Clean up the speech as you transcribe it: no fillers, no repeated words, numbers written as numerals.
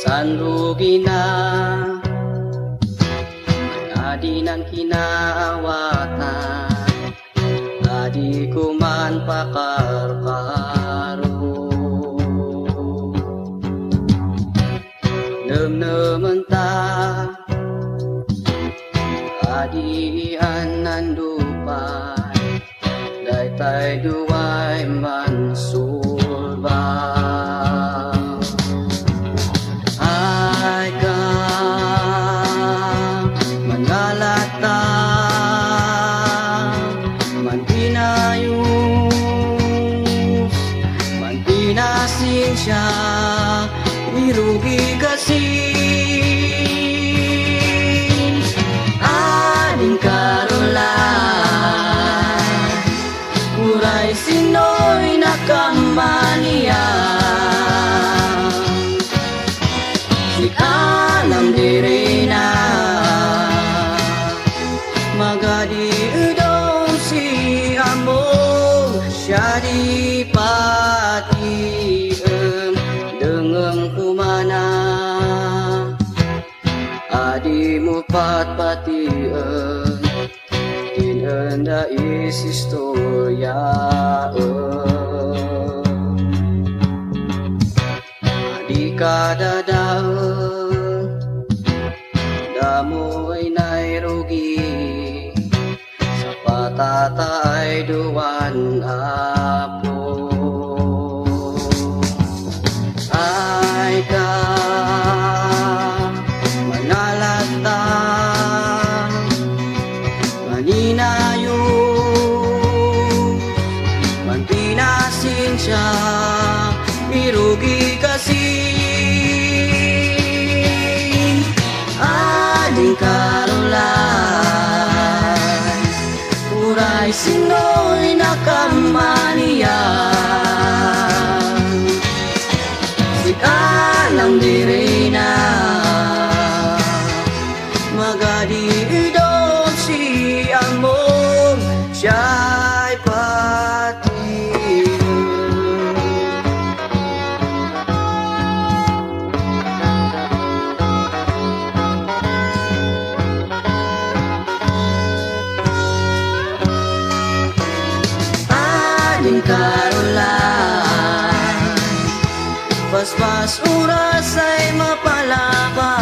sanrugi na adi nan kinaawatan adi kuman pakar-karo nem-nemen ta adian nan dupay daytay duway mansulba ay ka mangalata man pinayos man pinasinsya irugi kasi ading karolan uray sinoy nakamaniya si alam diri na magadi udong si among siya di patiem dengeng kumana adi mo patpatiem tinanda is istorya adi kadadaan damoy nairugi sa patatay duwan apo ay ka manalata maninayo man pinasinsya irugi kasi ading karolan uray sinoy nakamaniya si alam diri na magadi idong si among siya'y patiem ading karolan paspas oras ay mapalapa